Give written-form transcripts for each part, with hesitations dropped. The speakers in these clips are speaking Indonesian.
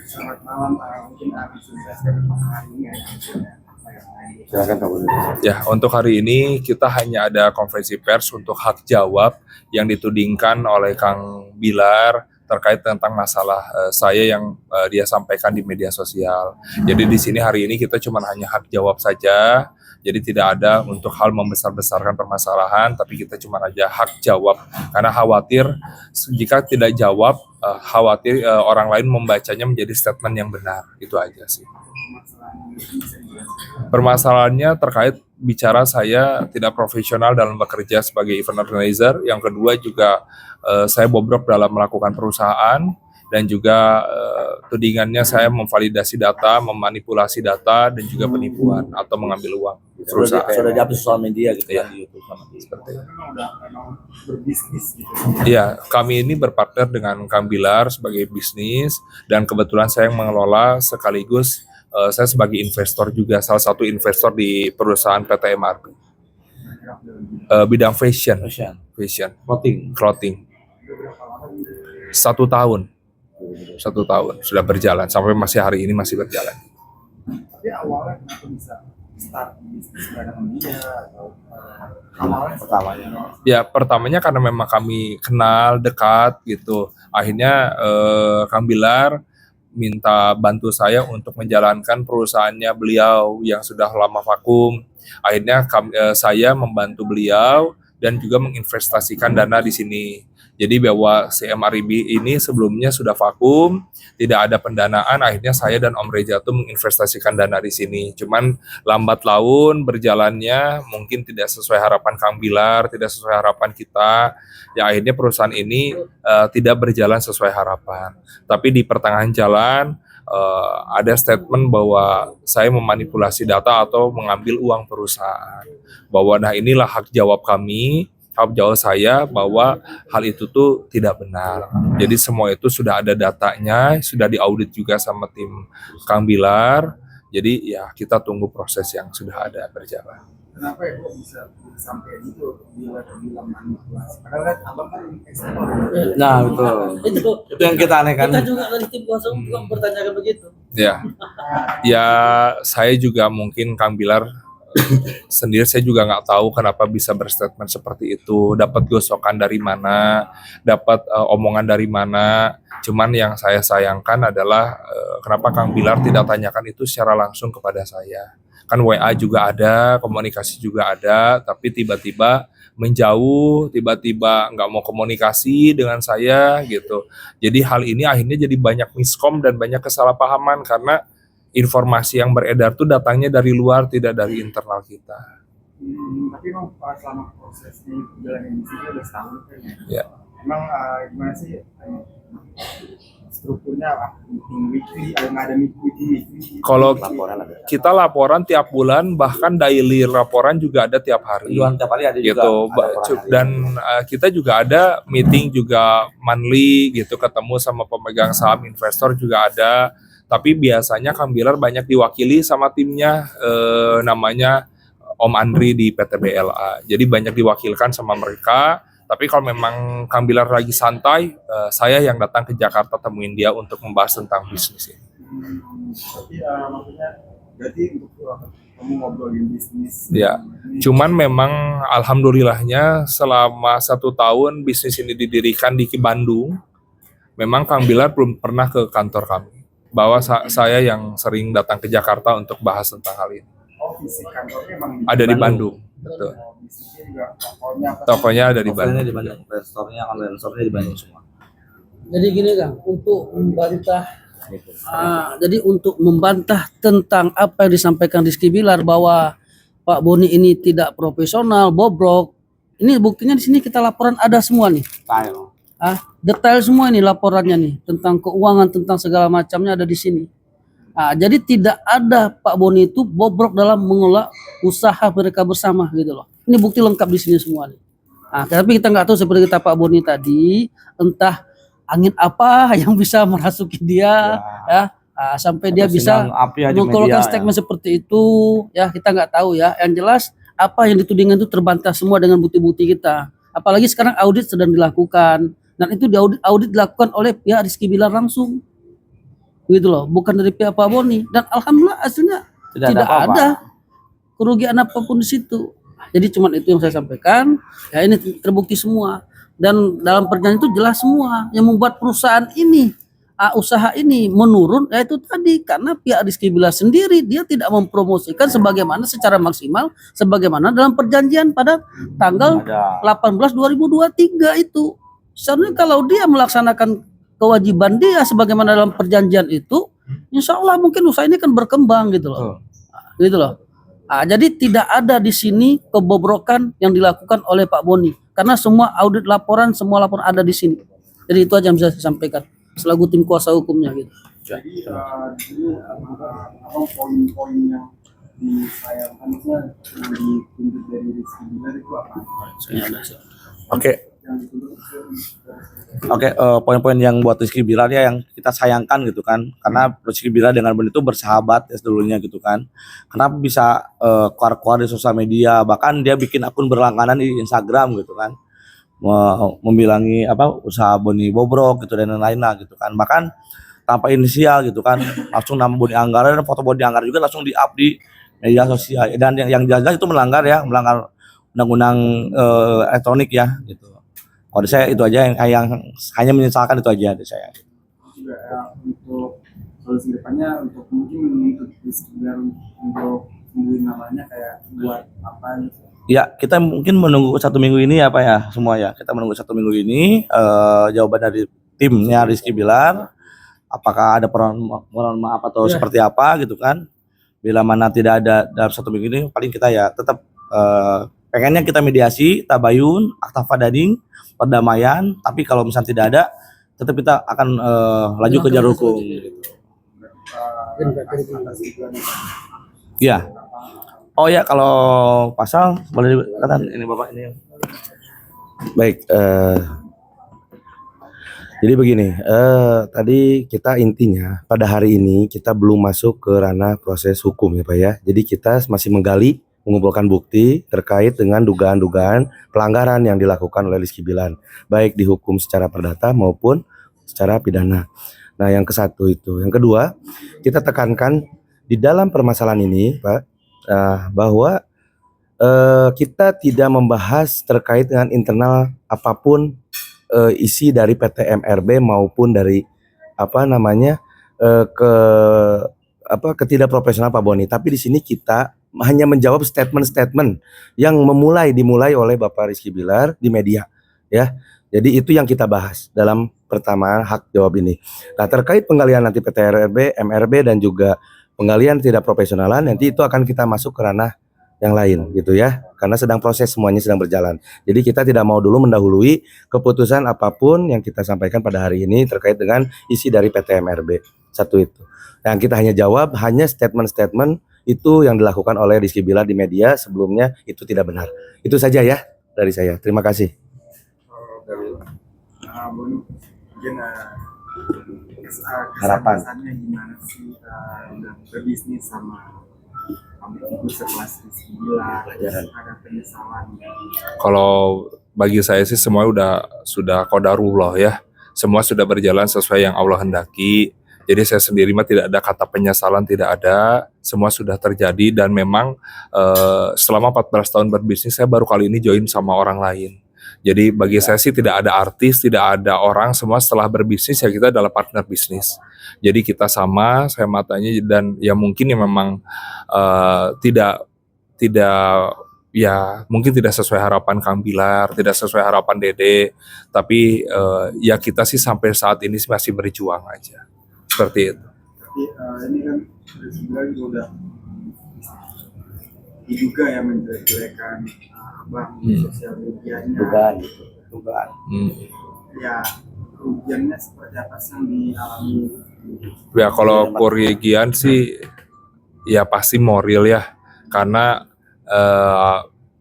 Selamat malam, mungkin bisa dijelaskan hari ini ya. Silakan Pak Budi. Ya, untuk hari ini kita hanya ada konferensi pers untuk hak jawab yang ditudingkan oleh Kang Bilar terkait tentang masalah saya yang dia sampaikan di media sosial. Jadi di sini hari ini kita cuma hanya hak jawab saja. Jadi tidak ada untuk hal membesar-besarkan permasalahan, tapi kita cuma aja hak jawab. Karena khawatir jika tidak jawab, khawatir orang lain membacanya menjadi statement yang benar. Itu aja sih. Permasalahannya terkait bicara saya tidak profesional dalam bekerja sebagai event organizer. Yang kedua juga saya bobrok dalam melakukan perusahaan dan juga tudingannya saya memvalidasi data, memanipulasi data dan juga penipuan atau mengambil uang perusahaan. Sudah di sosial media gitu ya. Di YouTube sama di Seperti itu. Memang berbisnis gitu. Iya, kami ini berpartner dengan Kang Bilar sebagai bisnis dan kebetulan saya yang mengelola sekaligus saya sebagai investor juga, salah satu investor di perusahaan PT MRP. Bidang fashion, clothing. 1 tahun sudah berjalan sampai masih hari ini masih berjalan. Tapi awalnya kenapa bisa start bisnis dengan dia atau awalnya pertamanya? Ya pertamanya karena memang kami kenal dekat gitu. Akhirnya Kang Bilar minta bantu saya untuk menjalankan perusahaannya beliau yang sudah lama vakum. Akhirnya saya membantu beliau dan juga menginvestasikan dana di sini. Jadi bahwa CMRIB ini sebelumnya sudah vakum, tidak ada pendanaan, akhirnya saya dan Om Reza itu menginvestasikan dana di sini. Cuman lambat laun berjalannya mungkin tidak sesuai harapan Kang Bilar, tidak sesuai harapan kita. Ya akhirnya perusahaan ini tidak berjalan sesuai harapan. Tapi di pertengahan jalan ada statement bahwa saya memanipulasi data atau mengambil uang perusahaan. Bahwa nah inilah hak jawab kami. Hak jawab saya bahwa hal itu tuh tidak benar. Jadi semua itu sudah ada datanya, sudah diaudit juga sama tim Kang Bilar. Jadi ya kita tunggu proses yang sudah ada berjalan. Kenapa ya kok bisa sampai itu bilang manipulasi? Padahal kan abang kan ekspor. Nah itu yang kita anehkan. Kita juga dari tim kuasa juga mempertanyakan begitu. Ya saya juga mungkin Kang Bilar sendiri saya juga nggak tahu kenapa bisa berstatement seperti itu, dapat gosokan dari mana, dapat omongan dari mana. Cuman yang saya sayangkan adalah kenapa Kang Bilar tidak tanyakan itu secara langsung kepada saya. Kan WA juga ada, komunikasi juga ada, tapi tiba-tiba menjauh, tiba-tiba nggak mau komunikasi dengan saya gitu. Jadi hal ini akhirnya jadi banyak miskom dan banyak kesalahpahaman karena informasi yang beredar tuh datangnya dari luar, tidak dari internal kita. Tapi memang selama prosesnya berjalan di sini udah setahun kan ya? Ya. Emang gimana sih strukturnya meeting weekly, nggak ada weekly? Kalau kita laporan tiap bulan, bahkan daily laporan juga ada tiap hari. Tiap hari ada juga. Gitu. Dan kita juga ada meeting juga monthly gitu, ketemu sama pemegang saham investor juga ada. Tapi biasanya Kang Bilar banyak diwakili sama timnya, namanya Om Andri di PT BLA. Jadi banyak diwakilkan sama mereka. Tapi kalau memang Kang Bilar lagi santai, saya yang datang ke Jakarta temuin dia untuk membahas tentang bisnis ini. Tapi maksudnya berarti untuk kamu ngobrolin bisnis. Ya, cuman memang alhamdulillahnya selama 1 tahun bisnis ini didirikan di Bandung, memang Kang Bilar belum pernah ke kantor kami. Bahwa saya yang sering datang ke Jakarta untuk bahas tentang hal ini. Oh, fisik kantornya memang ada di Bandung. Betul. Bisnisnya juga tokonya ada di Bandung. Restorannya, online store-nya di Bandung semua. Jadi gini Kang, untuk membantah untuk membantah tentang apa yang disampaikan Rizky Bilar bahwa Pak Boni ini tidak profesional, bobrok. Ini buktinya di sini kita laporan ada semua nih. Detail semua ini laporannya nih tentang keuangan, tentang segala macamnya ada di sini. Jadi tidak ada Pak Boni itu bobrok dalam mengelola usaha mereka bersama gitu loh. Ini bukti lengkap di sini semua nih. Tapi kita nggak tahu seperti kata Pak Boni tadi, entah angin apa yang bisa merasuki dia, sampai dia bisa mengeluarkan statement seperti itu. Ya kita nggak tahu ya. Yang jelas apa yang ditudingkan itu terbantah semua dengan bukti-bukti kita. Apalagi sekarang audit sedang dilakukan. Dan itu audit dilakukan oleh pihak Rizky Bilar langsung. gitu loh, bukan dari pihak Pak Boni, dan alhamdulillah hasilnya Tidak ada tidak apa-apa. ada kerugian apapun di situ. Jadi cuman itu yang saya sampaikan. Ya ini terbukti semua, dan dalam perjanjian itu jelas semua yang membuat perusahaan ini usaha ini menurun, yaitu tadi karena pihak Rizky Bilar sendiri dia tidak mempromosikan sebagaimana secara maksimal sebagaimana dalam perjanjian pada tanggal Ada. 18 2023 itu. Sebenarnya kalau dia melaksanakan kewajiban dia sebagaimana dalam perjanjian itu, insya Allah mungkin usaha ini kan berkembang gitu loh. Gitu loh. Jadi tidak ada di sini kebobrokan yang dilakukan oleh Pak Boni karena semua audit laporan, semua laporan ada di sini. Jadi itu aja yang bisa saya sampaikan selaku tim kuasa hukumnya gitu. Jadi ini apa poin-poin yang disayangkan yang dituntut dari Rizky Bilar itu apa? Oke. Yang dituntut Oke, poin-poin yang buat Rizky Bilar ya yang kita sayangkan gitu kan, karena Rizky Bilar dengan Boni itu bersahabat ya dulunya gitu kan. Kenapa bisa keluar-keluar di sosial media, bahkan dia bikin akun berlangganan di Instagram gitu kan, membilangi apa usaha Boni bobrok gitu dan lain-lain lah gitu kan, bahkan tanpa inisial gitu kan, langsung nama Boni Anggara dan foto Boni Anggara juga langsung di-up di media sosial, dan yang jelas itu melanggar undang-undang elektronik ya gitu. Kalau saya itu aja yang hanya menyesalkan itu aja dari saya. juga untuk solusi depannya untuk mungkin menuntut Rizky Bilar untuk sembuhin namanya kayak buat apa gitu. Ya, kita mungkin menunggu 1 minggu ini ya Pak ya, semua ya. Kita menunggu 1 minggu ini jawaban dari timnya Rizky Bilar. Apakah ada permohonan maaf atau seperti apa gitu kan. Bila mana tidak ada dalam 1 minggu ini, paling kita ya tetap pengennya kita mediasi, tabayun, akta fadading, perdamaian. Tapi kalau misalnya tidak ada, tetap kita akan laju ke jalur hukum. Iya. Oh ya, kalau pasal boleh dikatakan ini Bapak ini. Baik, jadi begini, tadi kita intinya pada hari ini kita belum masuk ke ranah proses hukum ya Pak ya. Jadi kita masih menggali, mengumpulkan bukti terkait dengan dugaan-dugaan pelanggaran yang dilakukan oleh Rizky Bilar, baik dihukum secara perdata maupun secara pidana. Nah yang kesatu itu. Yang kedua, kita tekankan di dalam permasalahan ini Pak, bahwa kita tidak membahas terkait dengan internal apapun isi dari PT MRB maupun dari ketidakprofesional Pak Boni. Tapi di sini kita hanya menjawab statement-statement yang dimulai oleh Bapak Rizky Bilar di media, ya. Jadi itu yang kita bahas dalam pertama hak jawab ini. Nah terkait penggalian nanti PT MRB dan juga penggalian tidak profesionalan, nanti itu akan kita masuk ke ranah yang lain gitu ya, karena sedang proses, semuanya sedang berjalan. Jadi kita tidak mau dulu mendahului keputusan apapun yang kita sampaikan pada hari ini terkait dengan isi dari PT MRB. Satu itu. Yang kita hanya jawab hanya statement-statement itu yang dilakukan oleh Rizky Bilar di media sebelumnya itu tidak benar. Itu saja ya dari saya. Terima kasih. Boni, mungkin Harapan. kesannya gimana sih udah berbisnis sama public figure sekelas Rizky Bilar, ada penyesalan? Kalau bagi saya sih semua sudah qadarullah ya. Semua sudah berjalan sesuai yang Allah hendaki. Jadi saya sendiri mah tidak ada kata penyesalan, tidak ada. Semua sudah terjadi dan memang selama 14 tahun berbisnis saya baru kali ini join sama orang lain. Jadi bagi saya sih tidak ada artis, tidak ada orang, semua setelah berbisnis ya kita adalah partner bisnis. Jadi kita sama, saya matanya dan ya mungkin ya memang tidak ya mungkin tidak sesuai harapan Kang Bilar, tidak sesuai harapan Dede, tapi ya kita sih sampai saat ini masih berjuang aja. Seperti itu. Tapi ini kan Rizky Bilar juga udah diduga ya menjelek-jelekan abang di sosial medianya. Dugaan. Ya kerugiannya seperti apa sih yang dialami? Ya kalau kerugian sih ya pasti moral ya, karena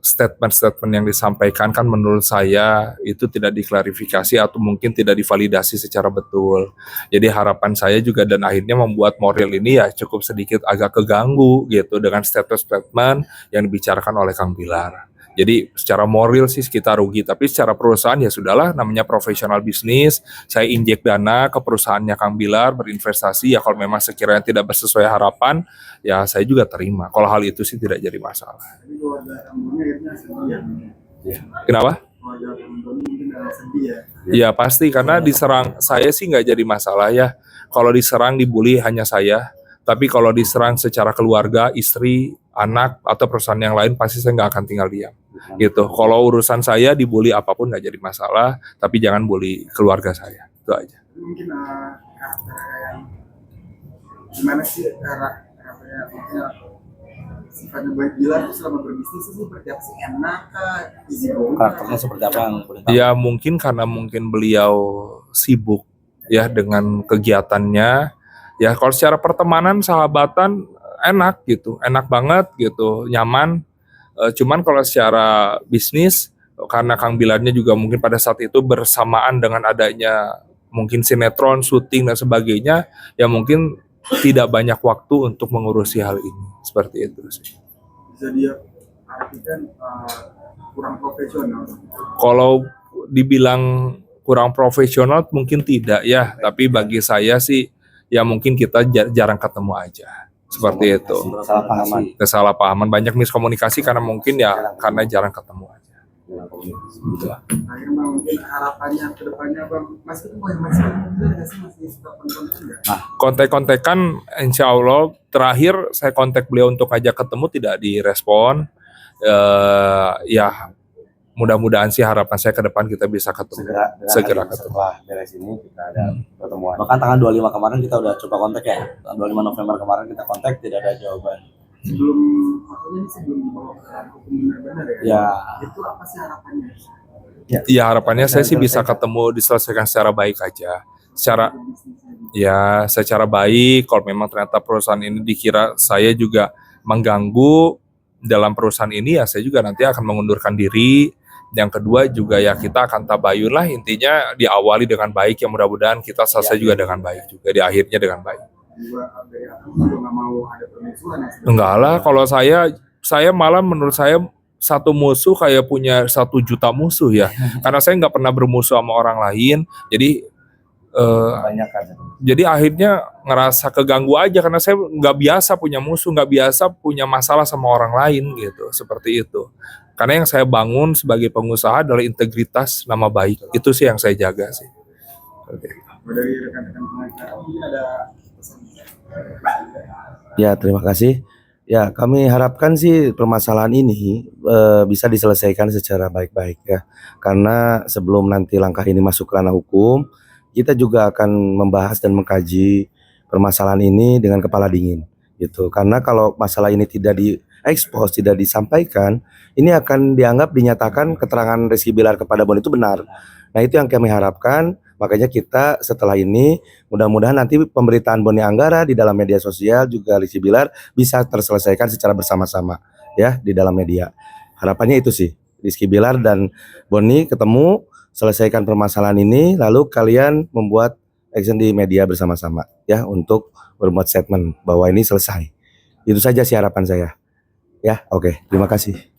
statement-statement yang disampaikan kan menurut saya itu tidak diklarifikasi atau mungkin tidak divalidasi secara betul. Jadi harapan saya juga dan akhirnya membuat moral ini ya cukup sedikit agak keganggu gitu dengan statement-statement yang dibicarakan oleh Kang Bilar. Jadi secara moral sih kita rugi, tapi secara perusahaan ya sudahlah, namanya profesional bisnis. Saya injek dana ke perusahaannya Kang Bilar, berinvestasi, ya kalau memang sekiranya tidak sesuai harapan, ya saya juga terima. Kalau hal itu sih tidak jadi masalah. Tapi keluarga kamu akhirnya sedih ya. Kenapa? Keluarga kamu mungkin sedih ya. Ya pasti, karena diserang saya sih nggak jadi masalah ya. Kalau diserang, dibully hanya saya. Tapi kalau diserang secara keluarga, istri, anak, atau perusahaan yang lain, pasti saya nggak akan tinggal diam. Gitu. Kalau urusan saya dibully apapun nggak jadi masalah, tapi jangan bully keluarga saya. Itu aja. Tapi mungkin karakter yang gimana sih karakternya maksudnya sifatnya baik Bilar tuh selama berbisnis itu seperti apa sih, enak kah, easy going Karakternya seperti apa yang boleh tahu? Ya mungkin karena mungkin beliau sibuk ya dengan kegiatannya. Ya kalau secara pertemanan, sahabatan enak gitu, enak banget gitu, nyaman. Cuman kalau secara bisnis, karena Kang Bilarnya juga mungkin pada saat itu bersamaan dengan adanya mungkin sinetron, syuting dan sebagainya, ya mungkin tidak banyak waktu untuk mengurusi hal ini. Seperti itu sih. bisa dia artikan kurang profesional. Kalau dibilang kurang profesional mungkin tidak ya, tapi bagi saya sih ya mungkin kita jarang ketemu aja. Seperti itu. Kesalahpahaman. Kesalahpahaman, banyak miskomunikasi karena mungkin ya karena jarang ketemu aja. Akhirnya Bang, mungkin harapannya ke depannya Bang, masih masih suka konten nggak? Kontek-kontekan insya Allah, terakhir saya kontak beliau untuk ngajak ketemu tidak direspon. Ya mudah-mudahan sih harapan saya ke depan kita bisa ketemu. Segera ketemu. Setelah beres ini kita ada pertemuan. Bahkan tanggal 25 kemarin kita udah coba kontak ya. Tanggal 25 November kemarin kita kontak, tidak ada jawaban. Sebelum maksudnya ini sebelum dibawa ke ranah hukum benar-benar ya. Ya. Itu apa sih harapannya? Ya harapannya saya sih bisa ketemu, diselesaikan secara baik aja. Secara baik. Kalau memang ternyata perusahaan ini dikira saya juga mengganggu dalam perusahaan ini, ya saya juga nanti akan mengundurkan diri. Yang kedua juga ya kita akan tabayun lah, intinya diawali dengan baik, ya mudah-mudahan kita selesai juga dengan baik juga, di akhirnya dengan baik. Nggak mau ada permusuhan ya. Enggak lah, kalau saya malah menurut saya satu musuh kayak punya 1 juta musuh ya. Karena saya nggak pernah bermusuh sama orang lain, Banyak kan. jadi akhirnya ngerasa keganggu aja karena saya nggak biasa punya musuh, nggak biasa punya masalah sama orang lain gitu, seperti itu. Karena yang saya bangun sebagai pengusaha adalah integritas, nama baik. Itu sih yang saya jaga sih. Dari rekan-rekan pengacara mungkin ada pesan. Ya, terima kasih. Ya, kami harapkan sih permasalahan ini bisa diselesaikan secara baik-baik ya. Karena sebelum nanti langkah ini masuk ke ranah hukum, kita juga akan membahas dan mengkaji permasalahan ini dengan kepala dingin gitu. Karena kalau masalah ini tidak diekspos, tidak disampaikan, ini akan dinyatakan keterangan Rizky Bilar kepada Boni itu benar. Nah, itu yang kami harapkan. Makanya kita setelah ini mudah-mudahan nanti pemberitaan Boni Anggara di dalam media sosial juga Rizky Bilar bisa terselesaikan secara bersama-sama ya di dalam media. Harapannya itu sih, Rizky Bilar dan Boni ketemu, selesaikan permasalahan ini, lalu kalian membuat action di media bersama-sama ya untuk berbuat statement bahwa ini selesai. Itu saja sih harapan saya. Ya, oke. Terima kasih.